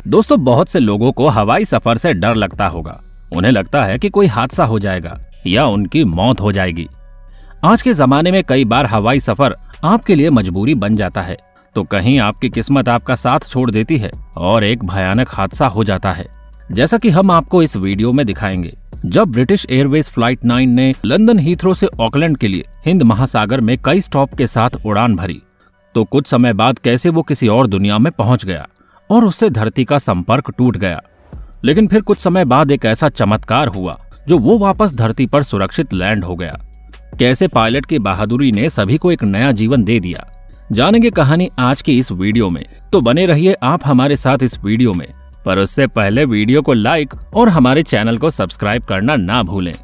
दोस्तों, बहुत से लोगों को हवाई सफर से डर लगता होगा। उन्हें लगता है कि कोई हादसा हो जाएगा या उनकी मौत हो जाएगी। आज के जमाने में कई बार हवाई सफर आपके लिए मजबूरी बन जाता है, तो कहीं आपकी किस्मत आपका साथ छोड़ देती है और एक भयानक हादसा हो जाता है, जैसा कि हम आपको इस वीडियो में दिखाएंगे। जब ब्रिटिश एयरवेज फ्लाइट 9 ने लंदन हीथ्रो से ऑकलैंड के लिए हिंद महासागर में कई स्टॉप के साथ उड़ान भरी, तो कुछ समय बाद कैसे वो किसी और दुनिया में पहुंच गया और उससे धरती का संपर्क टूट गया। लेकिन फिर कुछ समय बाद एक ऐसा चमत्कार हुआ जो वो वापस धरती पर सुरक्षित लैंड हो गया। कैसे पायलट की बहादुरी ने सभी को एक नया जीवन दे दिया, जानेंगे कहानी आज की इस वीडियो में। तो बने रहिए आप हमारे साथ इस वीडियो में, पर उससे पहले वीडियो को लाइक और हमारे चैनल को सब्सक्राइब करना ना भूलें।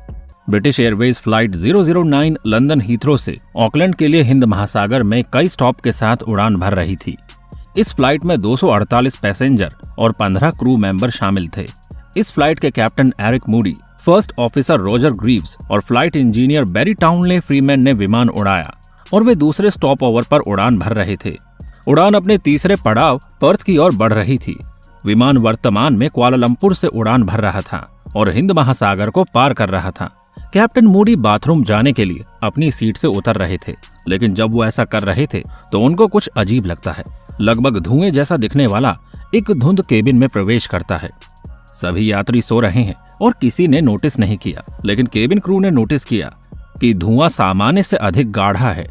British Airways flight 009 London Heathrow से ऑकलैंड के लिए हिंद महासागर में कई स्टॉप के साथ उड़ान भर रही थी। इस फ्लाइट में 248 पैसेंजर और 15 क्रू मेंबर शामिल थे। इस फ्लाइट के captain Eric Moody, first officer Roger Greaves और flight engineer Barry Townley Freeman ने विमान उड़ाया और वे दूसरे स्टॉप ओवर पर उड़ान भर रहे थे। उड़ान अपने तीसरे पड़ाव पर्थ की ओर बढ़ रही थी। विमान वर्तमान में कुआलालंपुर से उड़ान भर रहा था और हिंद महासागर को पार कर रहा था। कैप्टन मूडी बाथरूम जाने के लिए अपनी सीट से उतर रहे थे, लेकिन जब वो ऐसा कर रहे थे तो उनको कुछ अजीब लगता है। लगभग धुएं जैसा दिखने वाला एक धुंध केबिन में प्रवेश करता है। सभी यात्री सो रहे हैं और किसी ने नोटिस नहीं किया, लेकिन केबिन क्रू ने नोटिस किया कि धुआं सामान्य से अधिक गाढ़ा है।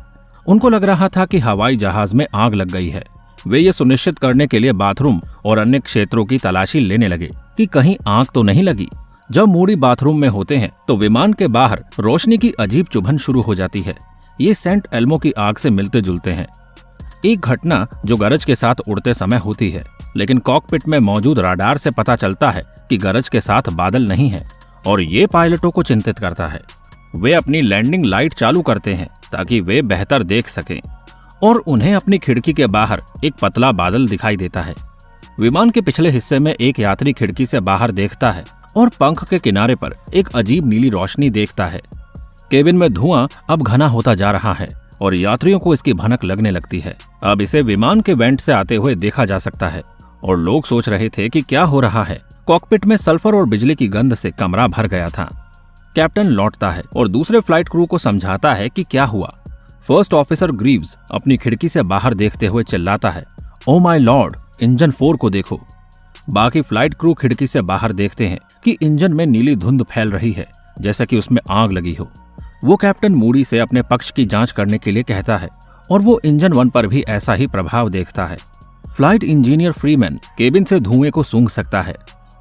उनको लग रहा था कि हवाई जहाज में आग लग गई है। वे ये सुनिश्चित करने के लिए बाथरूम और अन्य क्षेत्रों की तलाशी लेने लगे कि कहीं आग तो नहीं लगी। जब मूडी बाथरूम में होते हैं तो विमान के बाहर रोशनी की अजीब चुभन शुरू हो जाती है। ये सेंट एल्मो की आग से मिलते जुलते हैं, एक घटना जो गरज के साथ उड़ते समय होती है। लेकिन कॉकपिट में मौजूद राडार से पता चलता है कि गरज के साथ बादल नहीं है और ये पायलटों को चिंतित करता है। वे अपनी लैंडिंग लाइट चालू करते हैं ताकि वे बेहतर देख सकें और उन्हें अपनी खिड़की के बाहर एक पतला बादल दिखाई देता है। विमान के पिछले हिस्से में एक यात्री खिड़की से बाहर देखता है और पंख के किनारे पर एक अजीब नीली रोशनी देखता है। केबिन में धुआं अब घना होता जा रहा है और यात्रियों को इसकी भनक लगने लगती है। अब इसे विमान के वेंट से आते हुए देखा जा सकता है और लोग सोच रहे थे कि क्या हो रहा है। कॉकपिट में सल्फर और बिजली की गंध से कमरा भर गया था। कैप्टन लौटता है और दूसरे फ्लाइट क्रू को समझाता है कि क्या हुआ। फर्स्ट ऑफिसर ग्रीव्स अपनी खिड़की से बाहर देखते हुए चिल्लाता है, ओ माय लॉर्ड, इंजन 4 को देखो। बाकी फ्लाइट क्रू खिड़की से बाहर देखते हैं कि इंजन में नीली धुंध फैल रही है, जैसा कि उसमें आग लगी हो। वो कैप्टन मूडी से अपने पक्ष की जांच करने के लिए कहता है और वो इंजन 1 पर भी ऐसा ही प्रभाव देखता है। फ्लाइट इंजीनियर फ्रीमैन केबिन से धुएं को सूंघ सकता है,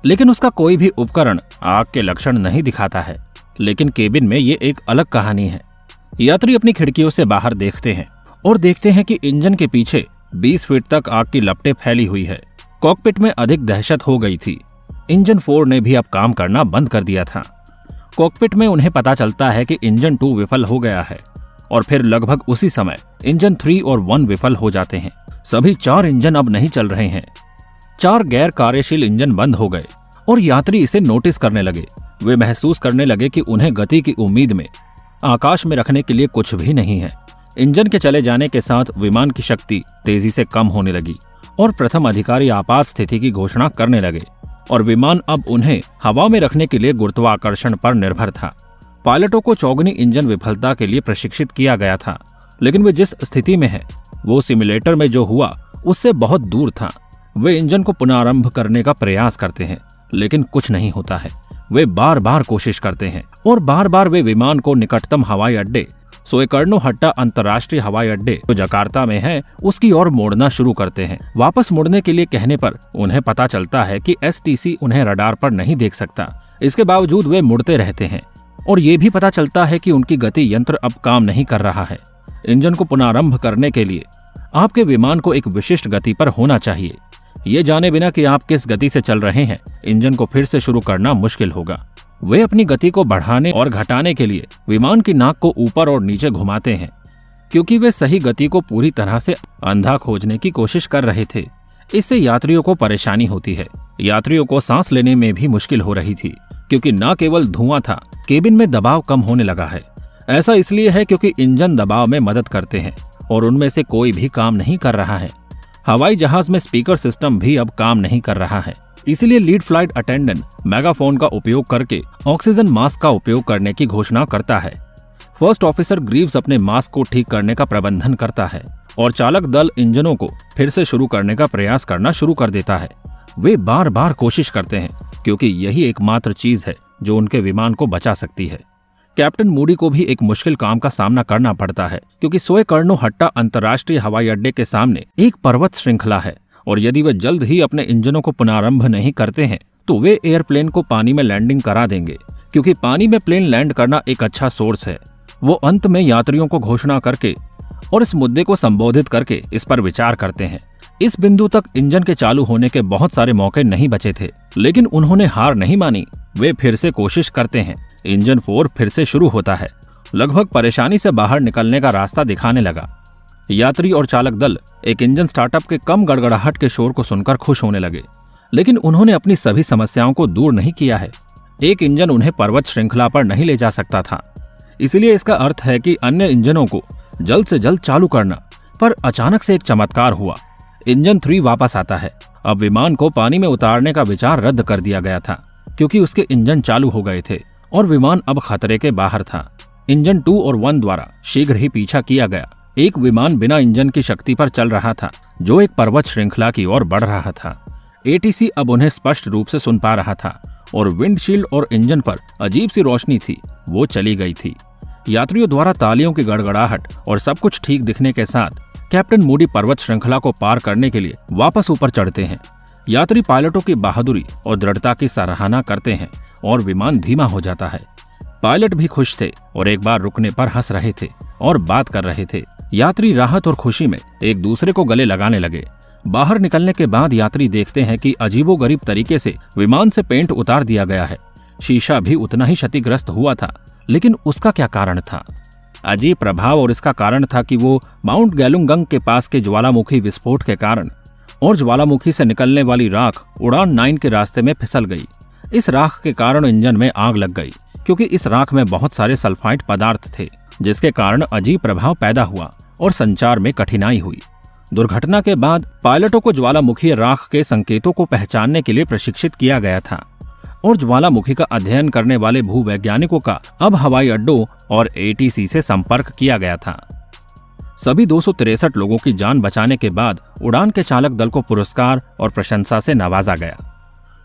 लेकिन उसका कोई भी उपकरण आग के लक्षण नहीं दिखाता है। लेकिन केबिन में ये एक अलग कहानी है। यात्री अपनी खिड़कियों से बाहर देखते हैं और देखते हैं कि इंजन के पीछे 20 फीट तक आग की लपटें फैली हुई है। कॉकपिट में अधिक दहशत हो गई थी। इंजन 4 ने भी अब काम करना बंद कर दिया था। कॉकपिट में उन्हें पता चलता है कि इंजन 2 विफल हो गया है और फिर लगभग उसी समय इंजन 3 और 1 विफल हो जाते हैं। सभी 4 इंजन अब नहीं चल रहे हैं। 4 गैर कार्यशील इंजन बंद हो गए और यात्री इसे नोटिस करने लगे। वे महसूस करने लगे कि उन्हें गति की उम्मीद में आकाश में रखने के लिए कुछ भी नहीं है। इंजन के चले जाने के साथ विमान की शक्ति तेजी से कम होने लगी और प्रथम अधिकारी आपात स्थिति की घोषणा करने लगे और विमान अब उन्हें हवा में रखने के लिए गुरुत्वाकर्षण पर निर्भर था। पायलटों को चौगुनी इंजन विफलता के लिए प्रशिक्षित किया गया था, लेकिन वे जिस स्थिति में है वो सिमुलेटर में जो हुआ उससे बहुत दूर था। वे इंजन को पुनरारंभ करने का प्रयास करते हैं, लेकिन कुछ नहीं होता है। वे बार बार कोशिश करते हैं और बार बार वे विमान को निकटतम हवाई अड्डे सोएकर्णो हट्टा अंतर्राष्ट्रीय हवाई अड्डे जो जकार्ता में है उसकी ओर मोड़ना शुरू करते हैं। वापस मुड़ने के लिए कहने पर उन्हें पता चलता है कि STC उन्हें रडार पर नहीं देख सकता। इसके बावजूद वे मुड़ते रहते हैं और ये भी पता चलता है कि उनकी गति यंत्र अब काम नहीं कर रहा है। इंजन को पुनरारंभ करने के लिए आपके विमान को एक विशिष्ट गति पर होना चाहिए। ये जाने बिना कि आप किस गति से चल रहे हैं, इंजन को फिर से शुरू करना मुश्किल होगा। वे अपनी गति को बढ़ाने और घटाने के लिए विमान की नाक को ऊपर और नीचे घुमाते हैं, क्योंकि वे सही गति को पूरी तरह से अंधा खोजने की कोशिश कर रहे थे। इससे यात्रियों को परेशानी होती है। यात्रियों को सांस लेने में भी मुश्किल हो रही थी, क्योंकि न केवल धुआं था, केबिन में दबाव कम होने लगा है। ऐसा इसलिए है क्योंकि इंजन दबाव में मदद करते हैं और उनमें से कोई भी काम नहीं कर रहा है। हवाई जहाज में स्पीकर सिस्टम भी अब काम नहीं कर रहा है। इसलिए लीड फ्लाइट अटेंडेंट मेगाफोन का उपयोग करके ऑक्सीजन मास्क का उपयोग करने की घोषणा करता है। फर्स्ट ऑफिसर ग्रीव्स अपने मास्क को ठीक करने का प्रबंधन करता है और चालक दल इंजनों को फिर से शुरू करने का प्रयास करना शुरू कर देता है। वे बार बार कोशिश करते हैं क्योंकि यही एकमात्र चीज है जो उनके विमान को बचा सकती है। कैप्टन मूडी को भी एक मुश्किल काम का सामना करना पड़ता है क्योंकि सोएकर्णो-हट्टा अंतर्राष्ट्रीय हवाई अड्डे के सामने एक पर्वत श्रृंखला है और यदि वे जल्द ही अपने इंजनों को पुनरारंभ नहीं करते हैं तो वे एयरप्लेन को पानी में लैंडिंग करा देंगे। क्योंकि पानी में प्लेन लैंड करना एक अच्छा सोर्स है, वो अंत में यात्रियों को घोषणा करके और इस मुद्दे को संबोधित करके इस पर विचार करते हैं। इस बिंदु तक इंजन के चालू होने के बहुत सारे मौके नहीं बचे थे, लेकिन उन्होंने हार नहीं मानी। वे फिर से कोशिश करते हैं। इंजन 4 फिर से शुरू होता है, लगभग परेशानी से बाहर निकलने का रास्ता दिखाने लगा। यात्री और चालक दल एक इंजन स्टार्टअप के कम गड़गड़ाहट के शोर को सुनकर खुश होने लगे, लेकिन उन्होंने अपनी सभी समस्याओं को दूर नहीं किया है। एक इंजन उन्हें पर्वत श्रृंखला पर नहीं ले जा सकता था, इसलिए इसका अर्थ है कि अन्य इंजनों को जल्द से जल्द चालू करना। पर अचानक से एक चमत्कार हुआ। इंजन 3 वापस आता है। अब विमान को पानी में उतारने का विचार रद्द कर दिया गया था क्योंकि उसके इंजन चालू हो गए थे और विमान अब खतरे के बाहर था। इंजन 2 और 1 द्वारा शीघ्र ही पीछा किया गया एक विमान बिना इंजन की शक्ति पर चल रहा था जो एक पर्वत श्रृंखला की ओर बढ़ रहा था। एटीसी अब उन्हें स्पष्ट रूप से सुन पा रहा था और विंडशील्ड और इंजन पर अजीब सी रोशनी थी, वो चली गई थी। यात्रियों द्वारा तालियों की गड़गड़ाहट और सब कुछ ठीक दिखने के साथ कैप्टन मूडी पर्वत श्रृंखला को पार करने के लिए वापस ऊपर चढ़ते हैं। यात्री पायलटों की बहादुरी और दृढ़ता की सराहना करते हैं और विमान धीमा हो जाता है। पायलट भी खुश थे और एक बार रुकने पर हंस रहे थे और बात कर रहे थे। यात्री राहत और खुशी में एक दूसरे को गले लगाने लगे। बाहर निकलने के बाद यात्री देखते हैं कि अजीबोगरीब तरीके से विमान से पेंट उतार दिया गया है। शीशा भी उतना ही क्षतिग्रस्त हुआ था, लेकिन उसका क्या कारण था? अजीब प्रभाव, और इसका कारण था कि वो माउंट गैलुंगंग के पास के ज्वालामुखी विस्फोट के कारण और ज्वालामुखी से निकलने वाली राख उड़ान 9 के रास्ते में फिसल गई। इस राख के कारण इंजन में आग लग गई क्योंकि इस राख में बहुत सारे सल्फाइड पदार्थ थे, जिसके कारण अजीब प्रभाव पैदा हुआ और संचार में कठिनाई हुई। दुर्घटना के बाद पायलटों को ज्वालामुखी राख के संकेतों को पहचानने के लिए प्रशिक्षित किया गया था और ज्वालामुखी का अध्ययन करने वाले भूवैज्ञानिकों का अब हवाई अड्डों और एटीसी से संपर्क किया गया था। सभी 263 लोगों की जान बचाने के बाद उड़ान के चालक दल को पुरस्कार और प्रशंसा से नवाजा गया।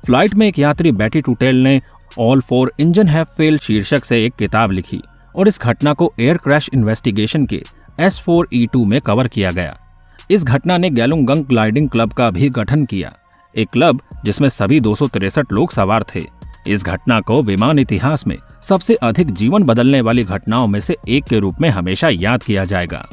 फ्लाइट में एक यात्री बेटी टूटेल ने ऑल 4 इंजन हैव फेल्ड शीर्षक से एक किताब लिखी और इस घटना को एयर क्रैश इन्वेस्टिगेशन के S4E2 में कवर किया गया। इस घटना ने गैलुंगंग ग्लाइडिंग क्लब का भी गठन किया, एक क्लब जिसमें सभी 263 लोग सवार थे। इस घटना को विमान इतिहास में सबसे अधिक जीवन बदलने वाली घटनाओं में से एक के रूप में हमेशा याद किया जाएगा।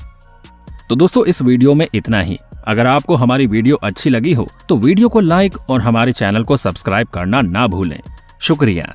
तो दोस्तों, इस वीडियो में इतना ही। अगर आपको हमारी वीडियो अच्छी लगी हो तो वीडियो को लाइक और हमारे चैनल को सब्सक्राइब करना ना भूलें। शुक्रिया।